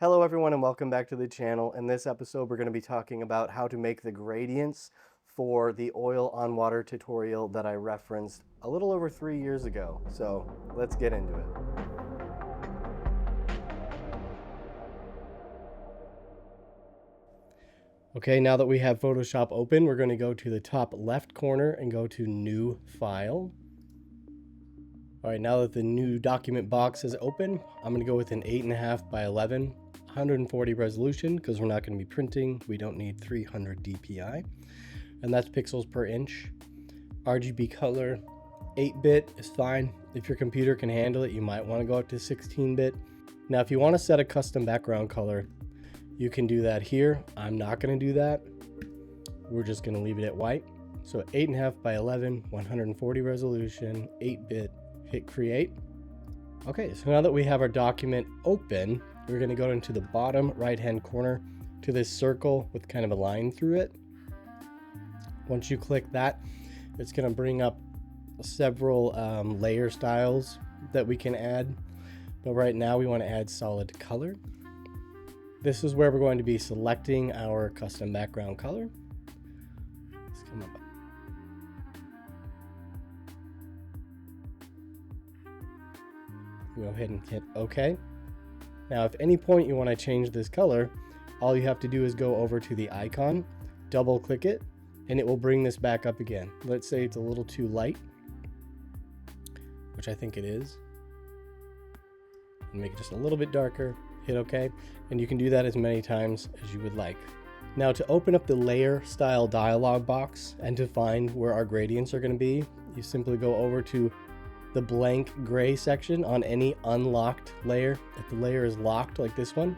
Hello everyone and welcome back to the channel. In this episode we're going to be talking about how to make the gradients for the oil on water tutorial that I referenced a little over 3 years ago. So let's get into it. Okay, now that we have Photoshop open, we're going to go to the top left corner and go to New File. All right, now that the new document box is open, I'm going to go with an 8.5 by 11, 140 resolution because we're not going to be printing. We don't need 300 DPI, and that's pixels per inch. RGB color, 8-bit is fine. If your computer can handle it, you might want to go up to 16-bit. Now, if you want to set a custom background color, you can do that here. I'm not going to do that. We're just going to leave it at white. So 8.5 by 11, 140 resolution, 8-bit. Hit create. Okay, so now that we have our document open, we're going to go into the bottom right hand corner to this circle with kind of a line through it. Once you click that, it's going to bring up several layer styles that we can add, but right now we want to add solid color. This is where we're going to be selecting our custom background color. Let's come up. Go ahead and hit OK. Now, if at any point you want to change this color, all you have to do is go over to the icon, double click it, and it will bring this back up again. Let's say it's a little too light, which I think it is. And make it just a little bit darker, hit OK, and you can do that as many times as you would like. Now, to open up the layer style dialog box and to find where our gradients are going to be, you simply go over to the blank gray section on any unlocked layer. If the layer is locked like this one,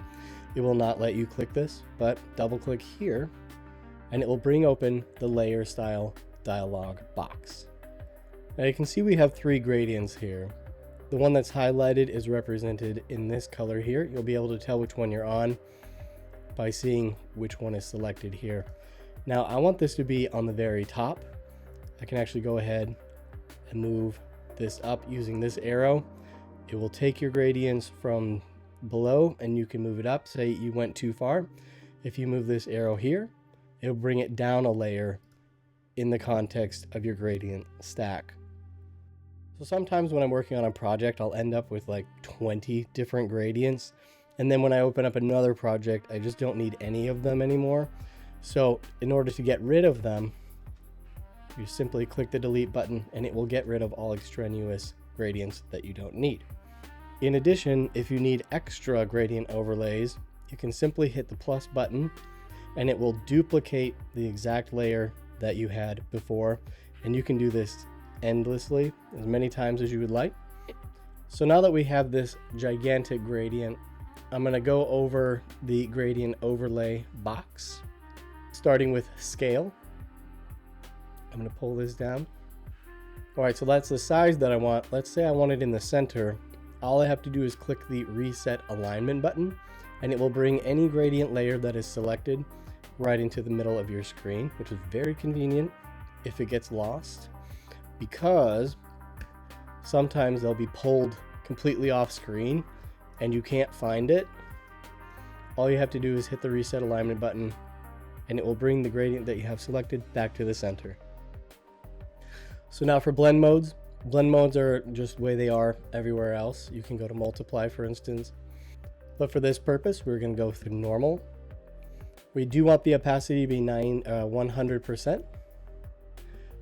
it will not let you click this, but double click here and it will bring open the layer style dialog box. Now you can see we have 3 gradients here. The one that's highlighted is represented in this color here. You'll be able to tell which one you're on by seeing which one is selected here. Now I want this to be on the very top. I can actually go ahead and move this up using this arrow. It will take your gradients from below and you can move it up. Say you went too far. If you move this arrow here, it'll bring it down a layer in the context of your gradient stack. So sometimes when I'm working on a project, I'll end up with like 20 different gradients. And then when I open up another project, I just don't need any of them anymore. So in order to get rid of them, you simply click the delete button and it will get rid of all extraneous gradients that you don't need. In addition, if you need extra gradient overlays, you can simply hit the plus button and it will duplicate the exact layer that you had before. And you can do this endlessly, as many times as you would like. So now that we have this gigantic gradient, I'm going to go over the gradient overlay box, starting with scale. I'm going to pull this down. All right, so that's the size that I want. Let's say I want it in the center. All I have to do is click the reset alignment button and it will bring any gradient layer that is selected right into the middle of your screen, which is very convenient if it gets lost, because sometimes they'll be pulled completely off screen and you can't find it. All you have to do is hit the reset alignment button and it will bring the gradient that you have selected back to the center. So now for blend modes are just the way they are everywhere else. You can go to multiply, for instance, but for this purpose, we're going to go through normal. We do want the opacity to be 100%.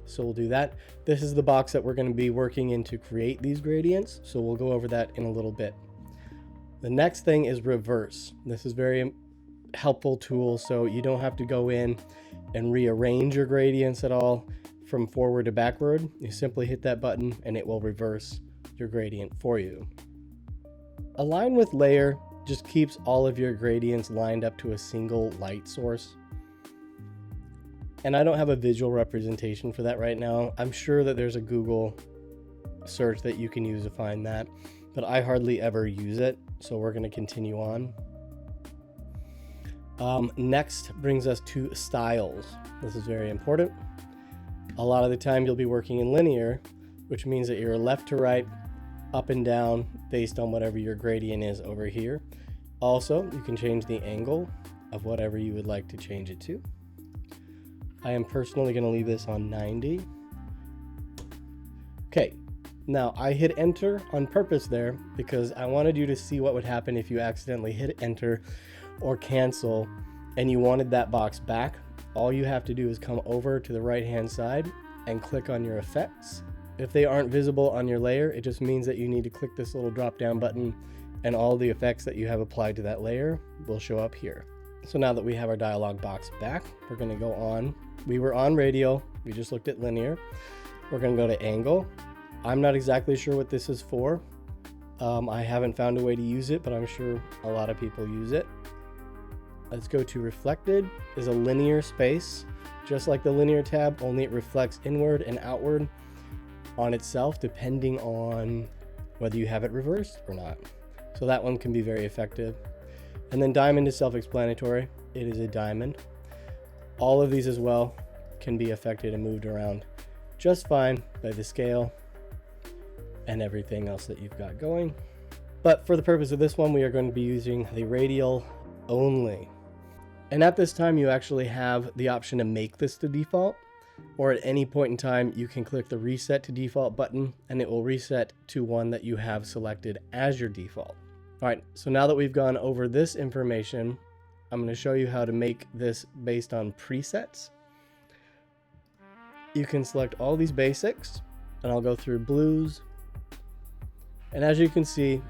So we'll do that. This is the box that we're going to be working in to create these gradients. So we'll go over that in a little bit. The next thing is reverse. This is very helpful tool. So you don't have to go in and rearrange your gradients at all from forward to backward. You simply hit that button and it will reverse your gradient for you. Align with layer just keeps all of your gradients lined up to a single light source. And I don't have a visual representation for that right now. I'm sure that there's a Google search that you can use to find that, but I hardly ever use it. So we're going to continue on. Next brings us to styles. This is very important. A lot of the time you'll be working in linear, which means that you're left to right, up and down based on whatever your gradient is over here. Also, you can change the angle of whatever you would like to change it to. I am personally going to leave this on 90. Okay, now I hit enter on purpose there because I wanted you to see what would happen if you accidentally hit enter or cancel and you wanted that box back. All you have to do is come over to the right hand side and click on your effects. If they aren't visible on your layer, it just means that you need to click this little drop down button and all the effects that you have applied to that layer will show up here. So now that we have our dialog box back, we're going to go on. We were on radial, we just looked at linear. We're going to go to angle. I'm not exactly sure what this is for. I haven't found a way to use it, but I'm sure a lot of people use it. Let's go to reflected is a linear space, just like the linear tab, only it reflects inward and outward on itself depending on whether you have it reversed or not. So that one can be very effective. And then diamond is self-explanatory. It is a diamond. All of these as well can be affected and moved around just fine by the scale and everything else that you've got going. But for the purpose of this one, we are going to be using the radial only. And at this time, you actually have the option to make this the default, or at any point in time, you can click the reset to default button and it will reset to one that you have selected as your default. All right, so now that we've gone over this information, I'm going to show you how to make this based on presets. You can select all these basics and I'll go through blues. And as you can see,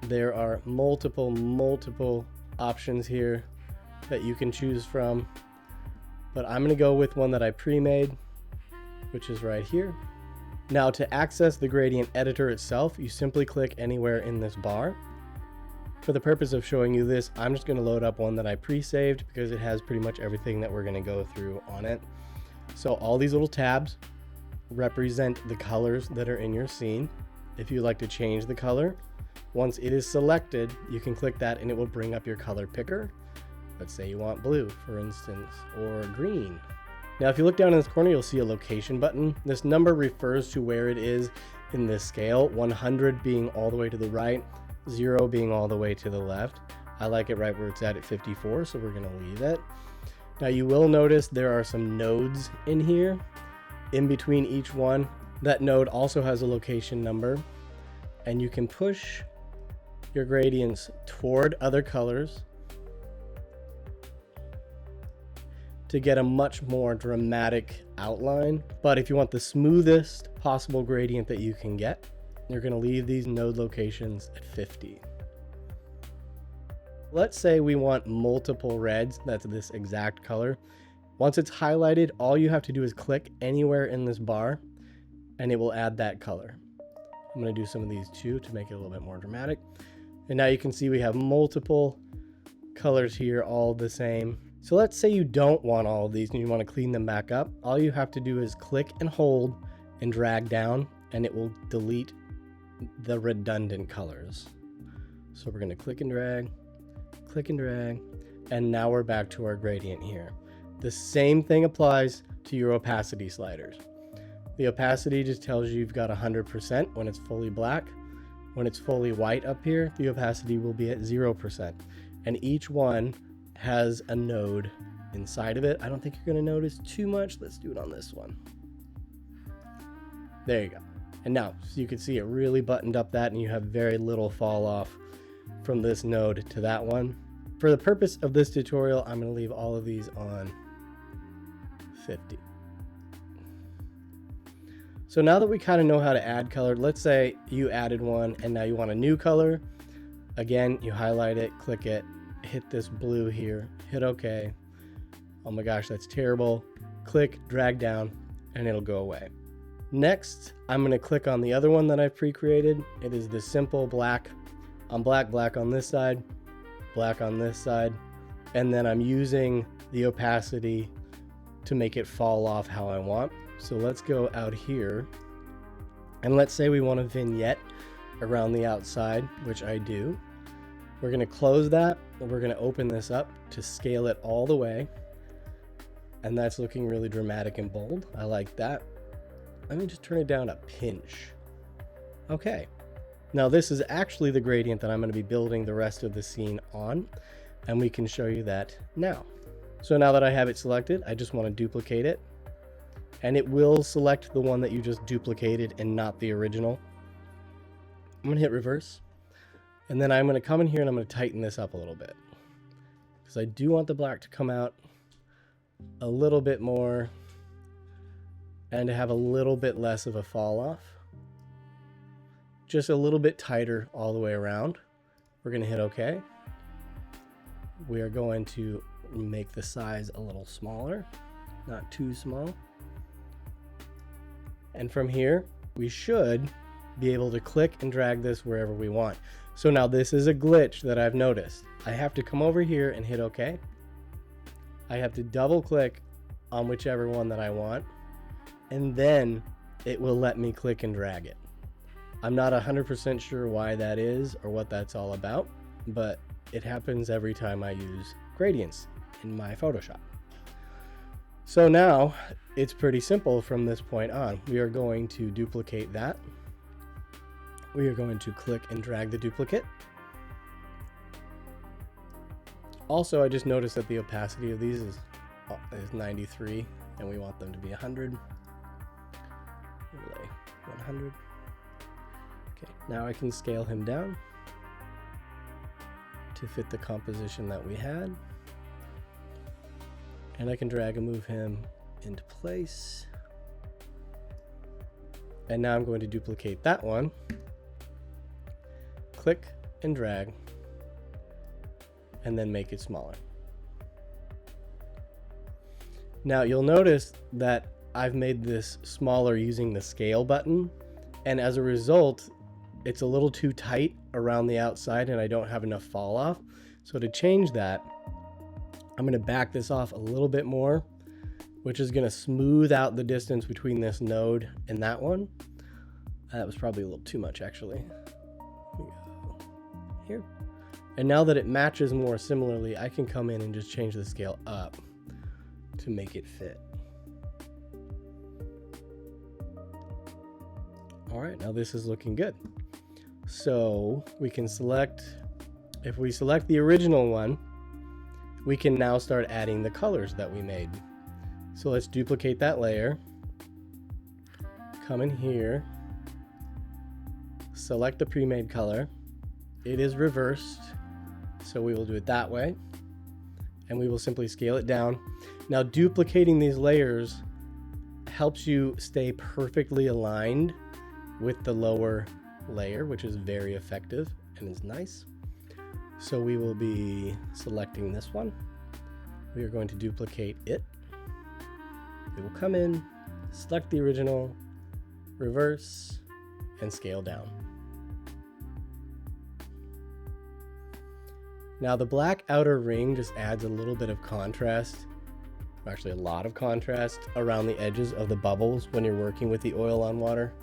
there are multiple options here that you can choose from. But I'm going to go with one that I pre-made, which is right here. Now to access the gradient editor itself, you simply click anywhere in this bar. For the purpose of showing you this, I'm just going to load up one that I pre-saved because it has pretty much everything that we're going to go through on it. So all these little tabs represent the colors that are in your scene. If you'd like to change the color, once it is selected, you can click that and it will bring up your color picker. Let's say you want blue, for instance, or green. Now, if you look down in this corner, you'll see a location button. This number refers to where it is in this scale, 100 being all the way to the right, 0 being all the way to the left. I like it right where it's at 54, so we're going to leave it. Now, you will notice there are some nodes in here. In between each one, that node also has a location number, and you can push your gradients toward other colors to get a much more dramatic outline. But if you want the smoothest possible gradient that you can get, you're going to leave these node locations at 50. Let's say we want multiple reds, that's this exact color. Once it's highlighted, all you have to do is click anywhere in this bar and it will add that color. I'm going to do some of these too to make it a little bit more dramatic. And now you can see we have multiple colors here, all the same. So let's say you don't want all of these and you want to clean them back up. All you have to do is click and hold and drag down and it will delete the redundant colors. So we're going to click and drag, and now we're back to our gradient here. The same thing applies to your opacity sliders. The opacity just tells you you've got 100% when it's fully black. When it's fully white up here, the opacity will be at 0%. And each one has a node inside of it. I don't think you're going to notice too much. Let's do it on this one. There you go. And now, so you can see it really buttoned up that, and you have very little fall off from this node to that one. For the purpose of this tutorial, I'm going to leave all of these on 50. So now that we kind of know how to add color, let's say you added one and now you want a new color. Again, you highlight it, click it, hit this blue here, hit OK. Oh my gosh, that's terrible. Click, drag down, and it'll go away. Next, I'm going to click on the other one that I've pre-created. It is the simple black on black, black on this side, black on this side, and then I'm using the opacity to make it fall off how I want. So let's go out here, and let's say we want a vignette around the outside, which I do. We're going to close that, and we're going to open this up to scale it all the way, and that's looking really dramatic and bold. I like that. Let me just turn it down a pinch. Okay. Now this is actually the gradient that I'm going to be building the rest of the scene on, and we can show you that now. So now that I have it selected, I just want to duplicate it, and it will select the one that you just duplicated and not the original. I'm going to hit reverse, and then I'm going to come in here and I'm going to tighten this up a little bit, because I do want the black to come out a little bit more and to have a little bit less of a fall off. Just a little bit tighter all the way around. We're going to hit OK. We are going to make the size a little smaller, not too small. And from here, we should be able to click and drag this wherever we want. So now this is a glitch that I've noticed. I have to come over here and hit OK. I have to double click on whichever one that I want, and then it will let me click and drag it. I'm not 100% sure why that is or what that's all about, but it happens every time I use gradients in my Photoshop. So now it's pretty simple from this point on. We are going to duplicate that. We are going to click and drag the duplicate. Also, I just noticed that the opacity of these is 93, and we want them to be 100. Overlay 100. Okay, now I can scale him down to fit the composition that we had. And I can drag and move him into place. And now I'm going to duplicate that one. Click and drag, and then make it smaller. Now you'll notice that I've made this smaller using the scale button, and as a result, it's a little too tight around the outside and I don't have enough fall off. So to change that, I'm going to back this off a little bit more, which is going to smooth out the distance between this node and that one. That was probably a little too much, actually. Here we go. Here. And now that it matches more similarly, I can come in and just change the scale up to make it fit. All right, now this is looking good. So we can select, if we select the original one, we can now start adding the colors that we made. So let's duplicate that layer, come in here, select the pre-made color. It is reversed, so we will do it that way, and we will simply scale it down. Now duplicating these layers helps you stay perfectly aligned with the lower layer, which is very effective and is nice. So we will be selecting this one. We are going to duplicate it. We will come in, select the original, reverse, and scale down. Now the black outer ring just adds a little bit of contrast, actually a lot of contrast around the edges of the bubbles when you're working with the oil on water.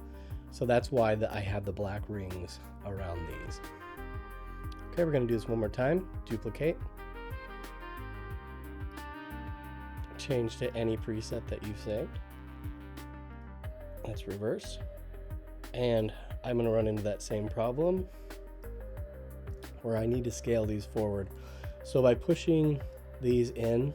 So that's why I have the black rings around these. Okay, we're going to do this one more time. Duplicate. Change to any preset that you've saved. Let's reverse. And I'm going to run into that same problem where I need to scale these forward. So by pushing these in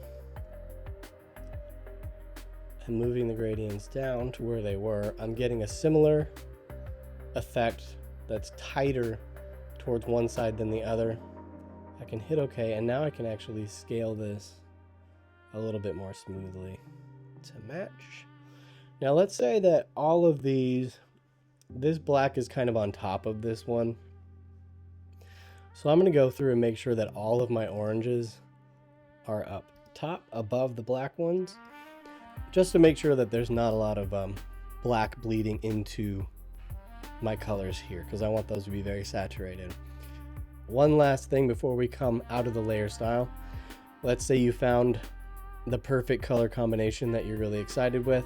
and moving the gradients down to where they were, I'm getting a similar effect that's tighter towards one side than the other. I can hit OK, and now I can actually scale this a little bit more smoothly to match. Now let's say that all of these, this black is kind of on top of this one. So I'm going to go through and make sure that all of my oranges are up top above the black ones, just to make sure that there's not a lot of black bleeding into my colors here, because I want those to be very saturated. One last thing before we come out of the layer style. Let's say you found the perfect color combination that you're really excited with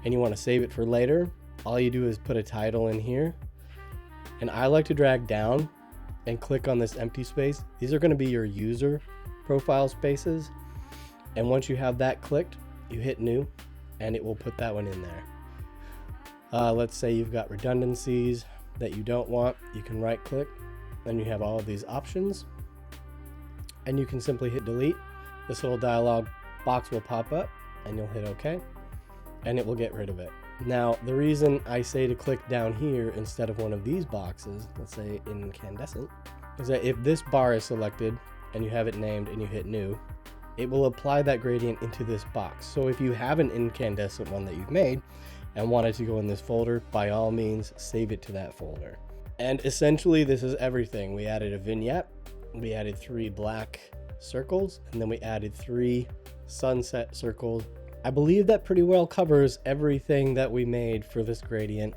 and you want to save it for later. All you do is put a title in here, and I like to drag down and click on this empty space. These are going to be your user profile spaces, and once you have that clicked, you hit new and it will put that one in there. Let's say you've got redundancies. that you don't want, you can right click, and you have all of these options, and you can simply hit delete. This little dialog box will pop up and you'll hit OK, and it will get rid of it. Now, the reason I say to click down here instead of one of these boxes, let's say incandescent, is that if this bar is selected and you have it named and you hit new, it will apply that gradient into this box. So if you have an incandescent one that you've made and want it to go in this folder, by all means, save it to that folder. And essentially this is everything. We added a vignette, we added 3 black circles, and then we added 3 sunset circles. I believe that pretty well covers everything that we made for this gradient.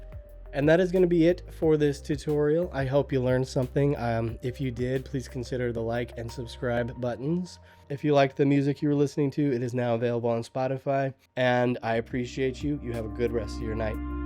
And that is going to be it for this tutorial. I hope you learned something. If you did, please consider the like and subscribe buttons. If you liked the music you were listening to, it is now available on Spotify. And I appreciate you. You have a good rest of your night.